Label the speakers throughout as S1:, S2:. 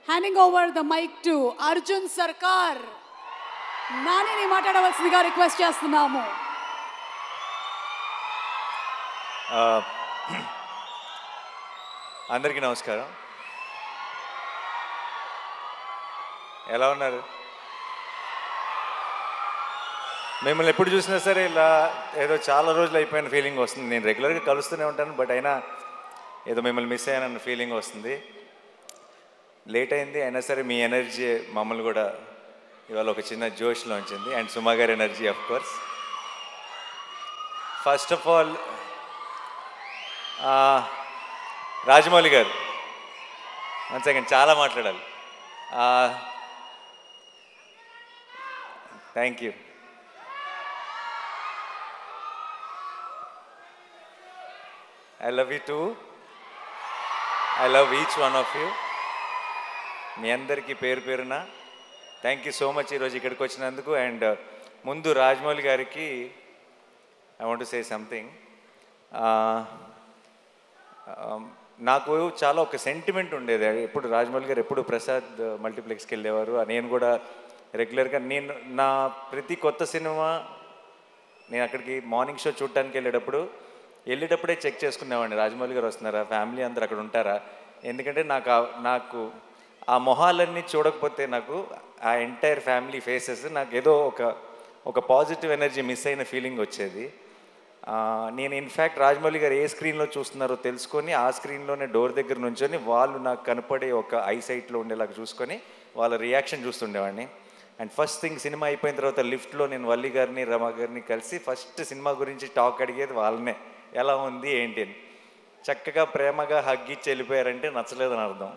S1: Handing over the mic to Arjun Sarkar. నానిని మాట్లాడవలసిందిగా request చేస్తున్నాము.
S2: అందరికీ నమస్కారం. ఎలా ఉన్నారు? మిమ్మల్ని ఎప్పుడు చూసినా సరే ఇలా ఏదో చాలా రోజులు అయిపోయిన ఫీలింగ్ వస్తుంది. నేను రెగ్యులర్గా కలుస్తూనే ఉంటాను, బట్ అయినా ఏదో మిమ్మల్ని మిస్ అయ్యానన్న ఫీలింగ్ వస్తుంది. లేట్ అయింది అయినా సరే మీ ఎనర్జీ మమ్మల్ని కూడా ఇవాళ ఒక చిన్న జోష్లో ఉంచింది. అండ్ సుమా గారి energy of course. First of all Rajamouli గారు, వన్ సెకండ్, చాలా మాట్లాడాలి. Thank you. I love you too. I love each one of you. మీ అందరికీ పేరు పేరున థ్యాంక్ యూ సో మచ్ ఈరోజు ఇక్కడికి వచ్చినందుకు. అండ్ ముందు రాజమౌళి గారికి I want to say something. నాకు చాలా ఒక సెంటిమెంట్ ఉండేది. ఎప్పుడు రాజమౌళి గారు ఎప్పుడు ప్రసాద్ మల్టీప్లెక్స్కి వెళ్ళేవారు. నేను కూడా రెగ్యులర్గా నేను నా ప్రతి కొత్త సినిమా నేను అక్కడికి మార్నింగ్ షో చూడటానికి వెళ్ళేటప్పుడే చెక్ చేసుకునేవాడిని, రాజమౌళి గారు వస్తున్నారా, ఫ్యామిలీ అందరు అక్కడ ఉంటారా. ఎందుకంటే నాకు ఆ మొహాలన్నీ చూడకపోతే నాకు ఆ ఎంటైర్ ఫ్యామిలీ ఫేసెస్ నాకు ఏదో ఒక పాజిటివ్ ఎనర్జీ మిస్ అయిన ఫీలింగ్ వచ్చేది. నేను ఇన్ఫ్యాక్ట్ రాజమౌళి గారు ఏ స్క్రీన్లో చూస్తున్నారో తెలుసుకొని ఆ స్క్రీన్లోనే డోర్ దగ్గర నుంచొని వాళ్ళు నాకు కనపడే ఒక ఐసైట్లో ఉండేలాగా చూసుకొని వాళ్ళ రియాక్షన్ చూస్తుండేవాడిని. అండ్ ఫస్ట్ థింగ్ సినిమా అయిపోయిన తర్వాత లిఫ్ట్లో నేను వల్లి గారిని రమ గారిని కలిసి ఫస్ట్ సినిమా గురించి టాక్ అడిగేది వాళ్ళనే, ఎలా ఉంది ఏంటి అని. చక్కగా ప్రేమగా హగ్గిచ్చి వెళ్ళిపోయారంటే నచ్చలేదని అర్థం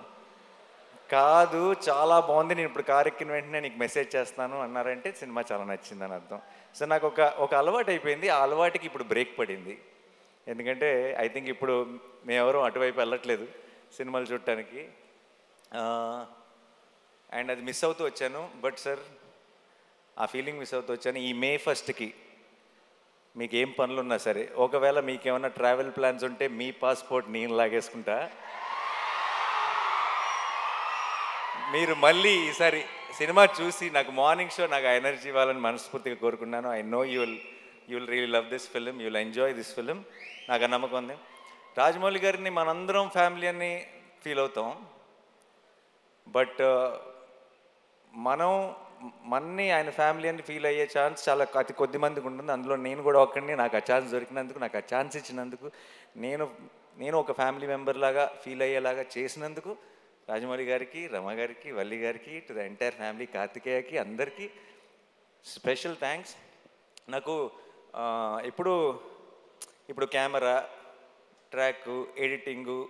S2: కాదు, చాలా బాగుంది, నేను ఇప్పుడు కారు ఎక్కిన వెంటనే నీకు మెసేజ్ చేస్తాను అన్నారంటే సినిమా చాలా నచ్చిందని అర్థం. సో నాకు ఒక అలవాటు అయిపోయింది. ఆ అలవాటుకి ఇప్పుడు బ్రేక్ పడింది. ఎందుకంటే ఐ థింక్ ఇప్పుడు మేమెవరూ అటువైపు వెళ్ళట్లేదు సినిమాలు చూడటానికి. అండ్ అది మిస్ అవుతూ వచ్చాను. బట్ సార్, ఆ ఫీలింగ్ మిస్ అవుతూ వచ్చాను. ఈ May 1st మీకు ఏం పనులు ఉన్నా సరే, ఒకవేళ మీకేమన్నా ట్రావెల్ ప్లాన్స్ ఉంటే మీ పాస్పోర్ట్ నేను లాగేసుకుంటా. మీరు మళ్ళీ ఈసారి సినిమా చూసి నాకు మార్నింగ్ షో నాకు ఆ ఎనర్జీ ఇవ్వాలని మనస్ఫూర్తిగా కోరుకున్నాను. I know you will really love this film, you will enjoy this film. నాకు ఆ నమ్మకం ఉంది. రాజమౌళి గారిని మనందరం ఫ్యామిలీ అని ఫీల్ అవుతాం, బట్ మన్ని ఆయన ఫ్యామిలీ అని ఫీల్ అయ్యే ఛాన్స్ చాలా అతి కొద్ది మందికి ఉంటుంది. అందులో నేను కూడా ఒక్కడిని. నాకు ఆ ఛాన్స్ దొరికినందుకు, నాకు ఆ ఛాన్స్ ఇచ్చినందుకు, నేను ఒక ఫ్యామిలీ మెంబర్ లాగా ఫీల్ అయ్యేలాగా చేసినందుకు రాజమౌళి గారికి, రమ గారికి, వల్లి గారికి, టు ద ఎంటైర్ ఫ్యామిలీ, కార్తికేయకి, అందరికీ స్పెషల్ థ్యాంక్స్. నాకు ఇప్పుడు కెమెరా, ట్రాక్, ఎడిటింగు,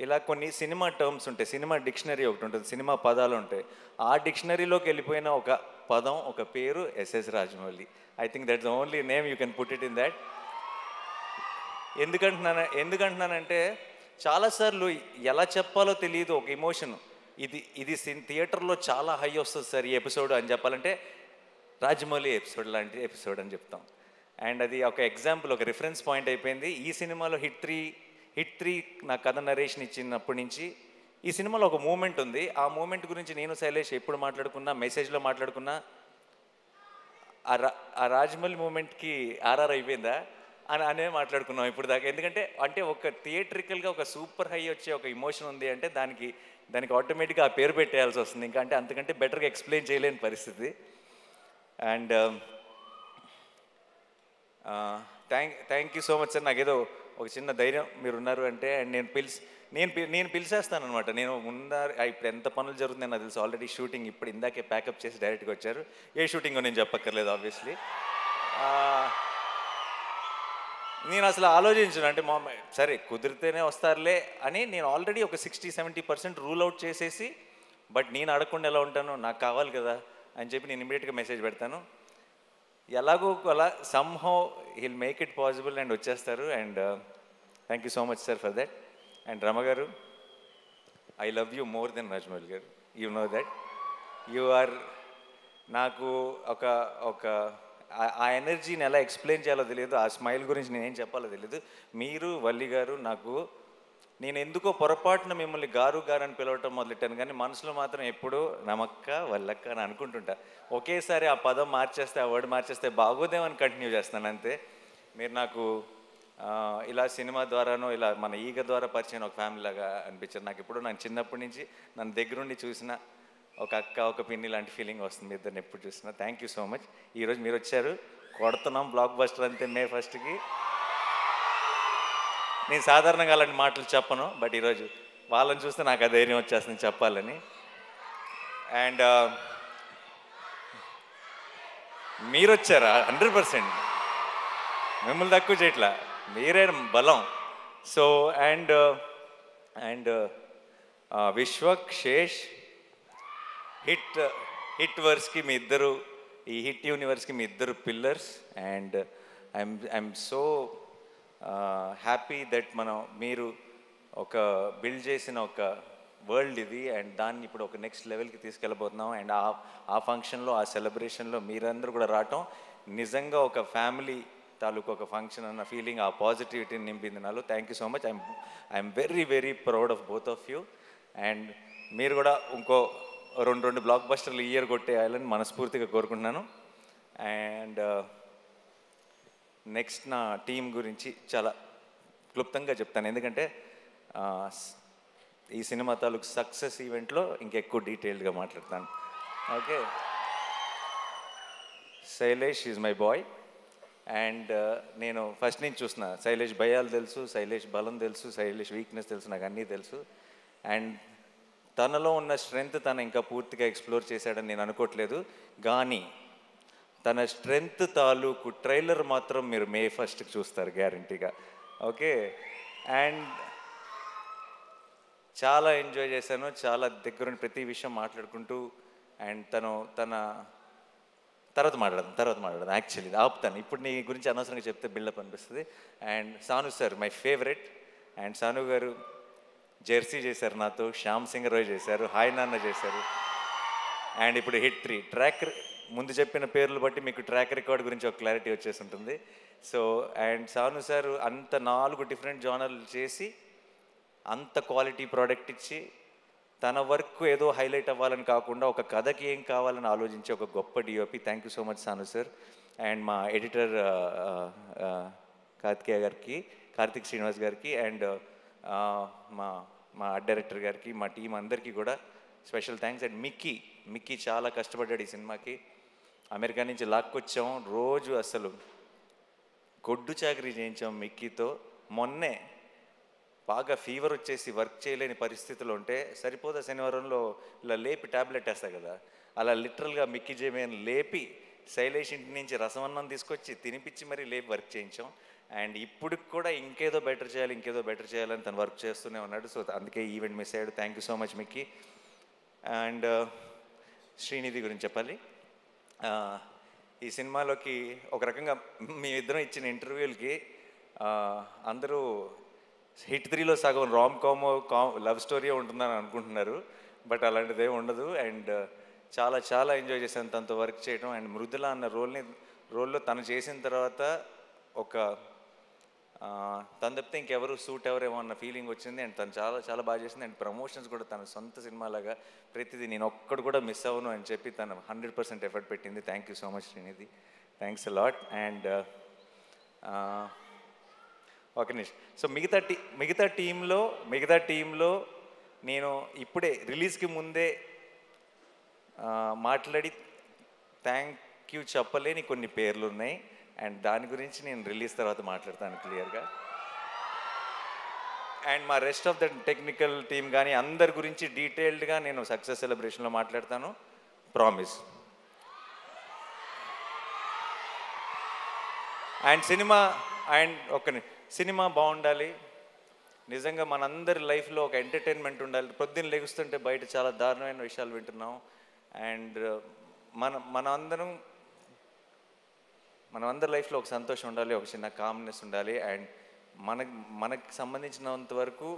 S2: ఇలా కొన్ని సినిమా టర్మ్స్ ఉంటాయి. సినిమా డిక్షనరీ ఒకటి ఉంటుంది, సినిమా పదాలు ఉంటాయి. ఆ డిక్షనరీలోకి వెళ్ళిపోయిన ఒక పదం, ఒక పేరు SS Rajamouli. I think that's the only name you can put it in that. ఎందుకంటున్నానంటే చాలాసార్లు ఎలా చెప్పాలో తెలియదు ఒక ఎమోషన్. ఇది థియేటర్లో చాలా హై వస్తుంది సార్ ఈ ఎపిసోడ్ అని చెప్పాలంటే రాజమౌళి ఎపిసోడ్ లాంటి ఎపిసోడ్ అని చెప్తాం. అండ్ అది ఒక ఎగ్జాంపుల్, ఒక రిఫరెన్స్ పాయింట్ అయిపోయింది. ఈ సినిమాలో హిట్ త్రీ నా కథ నరేషన్ ఇచ్చినప్పటి నుంచి ఈ సినిమాలో ఒక మూమెంట్ ఉంది. ఆ మూమెంట్ గురించి నేను శైలేష్ ఎప్పుడు మాట్లాడుకున్నా, మెసేజ్లో మాట్లాడుకున్నా, ఆ రాజమౌళి మూమెంట్కి ఆర్ఆర్ అయిపోయిందా అనే మాట్లాడుకున్నాం ఇప్పుడు దాకా. ఎందుకంటే ఒక థియేట్రికల్గా ఒక సూపర్ హై వచ్చే ఒక ఎమోషన్ ఉంది అంటే దానికి ఆటోమేటిక్గా ఆ పేరు పెట్టేయాల్సి వస్తుంది. ఇంకా అంతకంటే బెటర్గా ఎక్స్ప్లెయిన్ చేయలేని పరిస్థితి. And thank you so much sir. నాకేదో ఒక చిన్న ధైర్యం మీరు ఉన్నారు అంటే. అండ్ నేను పిలిచేస్తాను అనమాట. నేను ఇప్పుడు ఎంత పనులు జరుగుతున్నాయి నాకు తెలుసు. ఆల్రెడీ షూటింగ్ ఇప్పుడు ఇందాకే ప్యాకప్ చేసి డైరెక్ట్గా వచ్చారు. ఏ షూటింగో నేను చెప్పక్కర్లేదు ఆబ్వియస్లీ. నేను అసలు ఆలోచించను, అంటే సరే కుదిరితేనే వస్తారులే అని నేను ఆల్రెడీ ఒక 60-70% రూల్ అవుట్ చేసేసి, బట్ నేను అడగకుండా ఎలా ఉంటాను, నాకు కావాలి కదా అని చెప్పి నేను ఇమీడియట్గా మెసేజ్ పెడతాను. ఎలాగో అలా somehow he'll make it possible and వచ్చేస్తారు. And thank you so much sir for that. And Rama garu, I love you more than Rajamouli garu, you know that. You are నాకు ఒక ఆ ఎనర్జీని ఎలా ఎక్స్ప్లెయిన్ చేయాలో తెలియదు, ఆ స్మైల్ గురించి నేనేం చెప్పాలో తెలియదు. మీరు వల్లి గారు నాకు నేను ఎందుకో పొరపాటున మిమ్మల్ని గారు గారు అని పిలవటం మొదలెట్టాను, కానీ మనసులో మాత్రం ఎప్పుడూ నమక్క వల్లక్క అని అనుకుంటుంటా. ఒకేసారి ఆ పదం మార్చేస్తే, ఆ వర్డ్ మార్చేస్తే బాగోదేమని కంటిన్యూ చేస్తున్నాను అంతే. మీరు నాకు ఇలా సినిమా ద్వారానో ఇలా మన ఈగ ద్వారా పరిచయం ఒక ఫ్యామిలీ లాగా అనిపించారు నాకు. ఇప్పుడు నాకు చిన్నప్పటి నుంచి నన్ను దగ్గరుండి చూసిన ఒక అక్క, ఒక పిన్ని లాంటి ఫీలింగ్ వస్తుంది ఇద్దరిని ఎప్పుడు చూసినా. Thank you so much. ఈరోజు మీరు వచ్చారు, కొడుతున్నాం బ్లాక్ బస్టర్ అంతే మే 1కి. నేను సాధారణంగా అలాంటి మాటలు చెప్పను, బట్ ఈరోజు వాళ్ళని చూస్తే నాకు ఆ ధైర్యం వచ్చేస్తుంది చెప్పాలని. అండ్ మీరు వచ్చారా 100%, మిమ్మల్ని తక్కువ చేయట్లా, మీరే బలం. So and Vishwak, Sesh, hit వర్స్కి మీ ఇద్దరు, ఈ హిట్ యూనివర్స్కి మీ ఇద్దరు pillars. And I'm so happy that మీరు ఒక బిల్డ్ చేసిన ఒక వరల్డ్ ఇది, అండ్ దాన్ని ఇప్పుడు ఒక నెక్స్ట్ లెవెల్కి తీసుకెళ్ళబోతున్నాం. అండ్ ఆ ఫంక్షన్లో, ఆ సెలబ్రేషన్లో మీరందరూ కూడా రావటం నిజంగా ఒక ఫ్యామిలీ తాలూకు ఒక ఫంక్షన్ అన్న ఫీలింగ్, ఆ పాజిటివిటీని నింపింది నాలో. Thank you so much. I'm very very proud of both of you. And మీరు కూడా ఇంకో రెండు బ్లాక్ బస్టర్లు ఇయర్ కొట్టేయాలని మనస్ఫూర్తిగా కోరుకుంటున్నాను. అండ్ నెక్స్ట్ నా టీం గురించి చాలా క్లుప్తంగా చెప్తాను, ఎందుకంటే ఈ సినిమా తాలూకు సక్సెస్ ఈవెంట్లో ఇంకెక్కువ డీటెయిల్డ్గా మాట్లాడతాను. Okay, Shailesh is my boy. And నేను ఫస్ట్ నుంచి చూసిన శైలేష్ భయాలు తెలుసు, శైలేష్ బలం తెలుసు, శైలేష్ వీక్నెస్ తెలుసు, నాకు అన్నీ తెలుసు. అండ్ తనలో ఉన్న స్ట్రెంగ్త్ తను ఇంకా పూర్తిగా ఎక్స్ప్లోర్ చేశాడని నేను అనుకోవట్లేదు, కానీ తన స్ట్రెంగ్త్ తాలూకు ట్రైలర్ మాత్రం మీరు మే 1కి చూస్తారు గ్యారంటీగా. ఓకే, అండ్ చాలా ఎంజాయ్ చేశాను, చాలా దగ్గరుండి ప్రతి విషయం మాట్లాడుకుంటూ. అండ్ తన తర్వాత మాట్లాడదాం యాక్చువల్లీ ఆపుతాను, ఇప్పుడు నీ గురించి అనవసరంగా చెప్తే బిల్డప్ అనిపిస్తుంది. And Sanu sir my favourite. And Sanu garu jersey చేశారు నాతో, శ్యామ్ సింగ్ రాయ్ చేశారు, హాయ్ నాన్న చేశారు. అండ్ ఇప్పుడు హిట్ 3 ట్రాక్, ముందు చెప్పిన పేర్లు బట్టి మీకు ట్రాక్ రికార్డ్ గురించి ఒక క్లారిటీ వచ్చేసి ఉంటుంది. సో అండ్ సాను సార్ అంత 4 డిఫరెంట్ జానర్లు చేసి అంత క్వాలిటీ ప్రోడక్ట్ ఇచ్చి తన వర్క్ ఏదో హైలైట్ అవ్వాలని కాకుండా ఒక కథకి ఏం కావాలని ఆలోచించే ఒక గొప్ప DOP. Thank you so much Sanu sir. And మా ఎడిటర్ కార్తిక్ శ్రీనివాస్ గారికి, అండ్ మా ఆర్ట్ డైరెక్టర్ గారికి, మా టీం అందరికీ కూడా స్పెషల్ థ్యాంక్స్. అండ్ మిక్కీ చాలా కష్టపడ్డాడు ఈ సినిమాకి. అమెరికా నుంచి లాక్కొచ్చాం, రోజు అసలు గొడ్డు చాకరీ చేయించాం మిక్కీతో. మొన్నే బాగా ఫీవర్ వచ్చేసి వర్క్ చేయలేని పరిస్థితులు ఉంటే సరిపోదా శనివారంలో ఇలా లేపి ట్యాబ్లెట్ వేస్తా కదా, అలా లిటరల్గా మిక్కీ జేమేని లేపి శైలేష్ ఇంటి నుంచి రసమన్నం తీసుకొచ్చి తినిపించి మరీ లేపి వర్క్ చేయించాం. అండ్ ఇప్పుడు కూడా ఇంకేదో బెటర్ చేయాలని తను వర్క్ చేస్తూనే ఉన్నాడు. సో అందుకే ఈవెంట్ మిస్ అయ్యాడు. Thank you so much Mickey. And Srinidhi గురించి చెప్పాలి. ఈ సినిమాలోకి ఒక రకంగా మేమిద్దరం ఇచ్చిన ఇంటర్వ్యూలకి అందరూ హిట్ 3లో సగం రామ్ కామ్ లవ్ స్టోరీ ఉంటుందని అనుకుంటున్నారు, బట్ అలాంటిదే ఉండదు. అండ్ చాలా ఎంజాయ్ చేశాను తనతో వర్క్ చేయడం. అండ్ మృదుల అన్న రోల్లో తను చేసిన తర్వాత ఒక తను తప్పితే ఇంకెవరు సూట్ ఎవరేమో అన్న ఫీలింగ్ వచ్చింది. అండ్ తను చాలా బాగా చేసింది. అండ్ ప్రమోషన్స్ కూడా తన సొంత సినిమాలాగా ప్రతిదీ నేను ఒక్కడు కూడా మిస్ అవ్వను అని చెప్పి తను 100% ఎఫర్ట్ పెట్టింది. Thank you so much Srinidhi, thanks a lot. And ఒక నిమిషం. సో మిగతా టీంలో నేను ఇప్పుడే రిలీజ్కి ముందే మాట్లాడి థ్యాంక్ యూ చెప్పలేని కొన్ని పేర్లు ఉన్నాయి. అండ్ దాని గురించి నేను రిలీజ్ తర్వాత మాట్లాడతాను క్లియర్గా. అండ్ మా rest of the technical team కానీ అందరి గురించి డీటెయిల్డ్గా నేను సక్సెస్ సెలబ్రేషన్లో మాట్లాడతాను, ప్రామిస్. అండ్ సినిమా బాగుండాలి, నిజంగా మనందరి లైఫ్లో ఒక ఎంటర్టైన్మెంట్ ఉండాలి. పొద్దున్న లెగుస్తుంటే బయట చాలా దారుణమైన విషయాలు వింటున్నాం. అండ్ మనందరి లైఫ్లో ఒక సంతోషం ఉండాలి, ఒక చిన్న కామ్నెస్ ఉండాలి. అండ్ మనకు సంబంధించినంత వరకు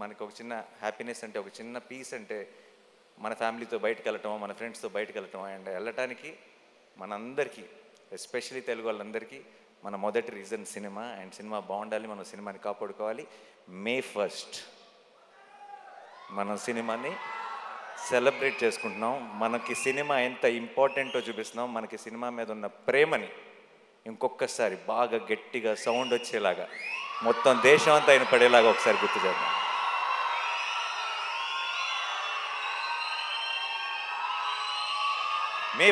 S2: మనకు ఒక చిన్న హ్యాపీనెస్ అంటే, ఒక చిన్న పీస్ అంటే మన ఫ్యామిలీతో బయటకు వెళ్ళటం, మన ఫ్రెండ్స్తో బయటకు వెళ్ళటం. అండ్ వెళ్ళటానికి మనందరికీ, ఎస్పెషలీ తెలుగు వాళ్ళందరికీ మన మొదటి రీజన్ సినిమా. అండ్ సినిమా బాగుండాలి, మనం సినిమాని కాపాడుకోవాలి. May 1st మనం సినిమాని సెలబ్రేట్ చేసుకుంటున్నాం. మనకి సినిమా ఎంత ఇంపార్టెంటో చూపిస్తున్నాం. మనకి సినిమా మీద ఉన్న ప్రేమని ఇంకొకసారి బాగా గట్టిగా సౌండ్ వచ్చేలాగా మొత్తం దేశం అంతా ఆయన పడేలాగా ఒకసారి గుర్తు చేద్దాం. మే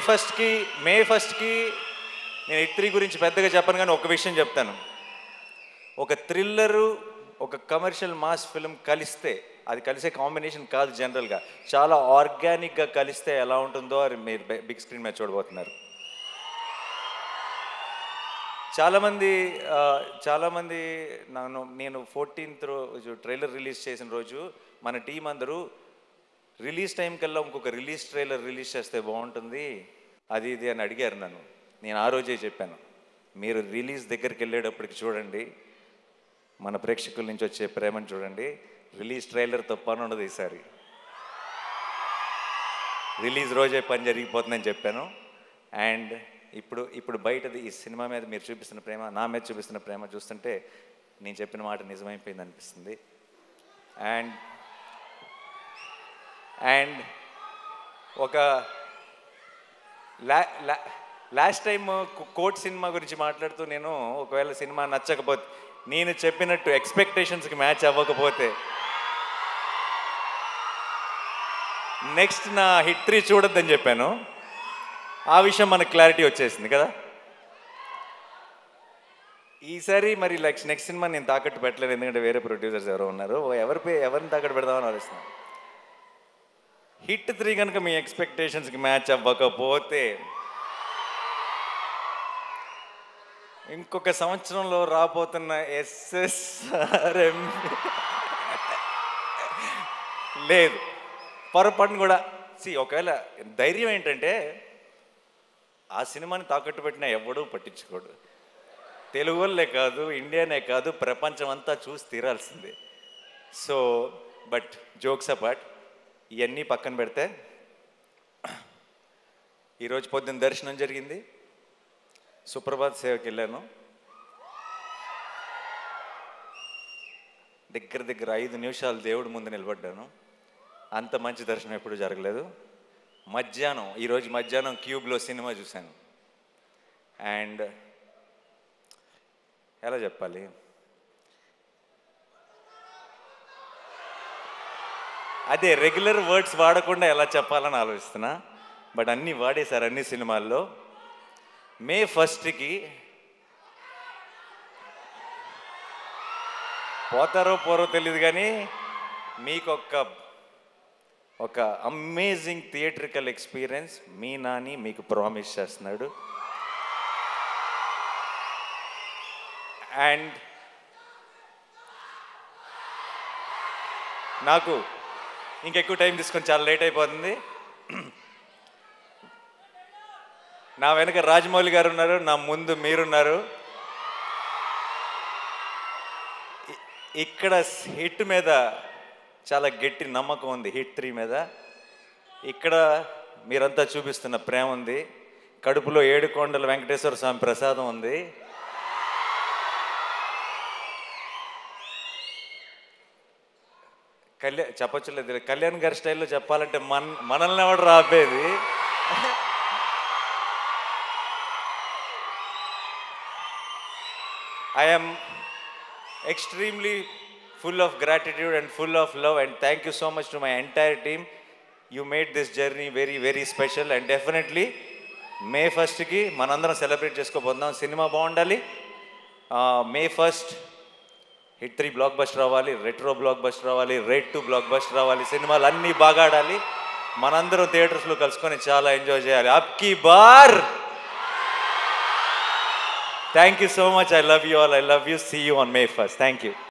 S2: ఫస్ట్కి నేను హిట్ 3 గురించి పెద్దగా చెప్పను, కానీ ఒక విషయం చెప్తాను. ఒక థ్రిల్లరు, ఒక కమర్షియల్ మాస్ ఫిల్మ్ కలిస్తే, అది కలిసే కాంబినేషన్ కాదు జనరల్గా, చాలా ఆర్గానిక్గా కలిస్తే ఎలా ఉంటుందో అది మీరు బిగ్ స్క్రీన్ మీద చూడబోతున్నారు. చాలామంది నేను 14th రోజు ట్రైలర్ రిలీజ్ చేసిన రోజు మన టీం అందరూ రిలీజ్ టైం కల్లా ఇంకొక ట్రైలర్ రిలీజ్ చేస్తే బాగుంటుంది అది ఇది అని అడిగారు నన్ను. నేను ఆ రోజే చెప్పాను, మీరు రిలీజ్ దగ్గరికి వెళ్ళేటప్పటికి చూడండి, మన ప్రేక్షకుల నుంచి వచ్చే ప్రేమను చూడండి. రిలీజ్ ట్రైలర్తో పని ఉండదు ఈసారి, రిలీజ్ రోజే పని జరిగిపోతుందని చెప్పాను. అండ్ ఇప్పుడు బయటది ఈ సినిమా మీద మీరు చూపిస్తున్న ప్రేమ, నా మీద చూపిస్తున్న ప్రేమ చూస్తుంటే నేను చెప్పిన మాట నిజమైపోయింది అనిపిస్తుంది. అండ్ ఒక లాస్ట్ టైం కోర్ట్ సినిమా గురించి మాట్లాడుతూ నేను ఒకవేళ సినిమా నచ్చకపోతే, నేను చెప్పినట్టు ఎక్స్పెక్టేషన్స్కి మ్యాచ్ అవ్వకపోతే నెక్స్ట్ నా హిట్ 3 చూడొద్దని చెప్పాను. ఆ విషయం మనకు క్లారిటీ వచ్చేసింది కదా. ఈసారి మరి నెక్స్ట్ సినిమా నేను తాకట్టు పెట్టలేదు, ఎందుకంటే వేరే ప్రొడ్యూసర్స్ ఎవరో ఉన్నారు, ఎవరిని తాకట్టు పెడదామని ఆలోచిస్తున్నాను. హిట్ 3 కనుక మీ ఎక్స్పెక్టేషన్స్కి మ్యాచ్ అవ్వకపోతే ఇంకొక సంవత్సరంలో రాబోతున్న SSRM లేదు, పొరపాటును కూడా. ఒకవేళ ధైర్యం ఏంటంటే ఆ సినిమాని తాకట్టు పెట్టినా ఎవడూ పట్టించుకోడు. తెలుగు వాళ్ళే కాదు, ఇండియానే కాదు, ప్రపంచం అంతా చూసి తీరాల్సిందే. సో బట్ జోక్స్ అపార్ట్, ఇవన్నీ పక్కన పెడితే ఈరోజు పొద్దున్న దర్శనం జరిగింది, సుప్రభాత్ సేవకి వెళ్ళాను. దగ్గర 5 నిమిషాలు దేవుడి ముందు నిలబడ్డాను. అంత మంచి దర్శనం ఎప్పుడు జరగలేదు. ఈరోజు మధ్యాహ్నం క్యూబ్లో సినిమా చూశాను. అండ్ ఎలా చెప్పాలి, అదే రెగ్యులర్ వర్డ్స్ వాడకుండా ఎలా చెప్పాలని ఆలోచిస్తున్నా, బట్ అన్నీ వాడేశారు అన్ని సినిమాల్లో. మే 1కి పోతారో పోరో తెలియదు, కానీ మీకు ఒక అమేజింగ్ థియేట్రికల్ ఎక్స్పీరియన్స్ మీ నాని మీకు ప్రామిస్ చేస్తున్నాడు. అండ్ నాకు ఇంకెక్కువ టైం తీసుకొని చాలా లేట్ అయిపోతుంది. నా వెనక రాజమౌళి గారు ఉన్నారు, నా ముందు మీరున్నారు. ఇక్కడ హిట్ మీద చాలా గట్టి నమ్మకం ఉంది, హిట్ 3 మీద. ఇక్కడ మీరంతా చూపిస్తున్న ప్రేమ ఉంది, కడుపులో 7 కొండల వెంకటేశ్వర స్వామి ప్రసాదం ఉంది. చెప్పొచ్చులేదు, కళ్యాణ్ గారి స్టైల్లో చెప్పాలంటే మనల్ని ఎవడు రాపేది. I am extremely full of gratitude and full of love, and thank you so much to my entire team. You made this journey very, very special, and definitely May 1కి మనందరం సెలబ్రేట్ చేసుకోబోతున్నాం. సినిమా బాగుండాలి. May 1st hit 3 block buster రావాలి, retro block buster రావాలి, rate 2 block buster రావాలి, సినిమాలు అన్నీ బాగా ఆడాలి. మనందరం థియేటర్స్లో కలుసుకొని చాలా ఎంజాయ్ చేయాలి. అబ్కి bar. Thank you so much. I love you all. I love you. See you on May 1st. Thank you.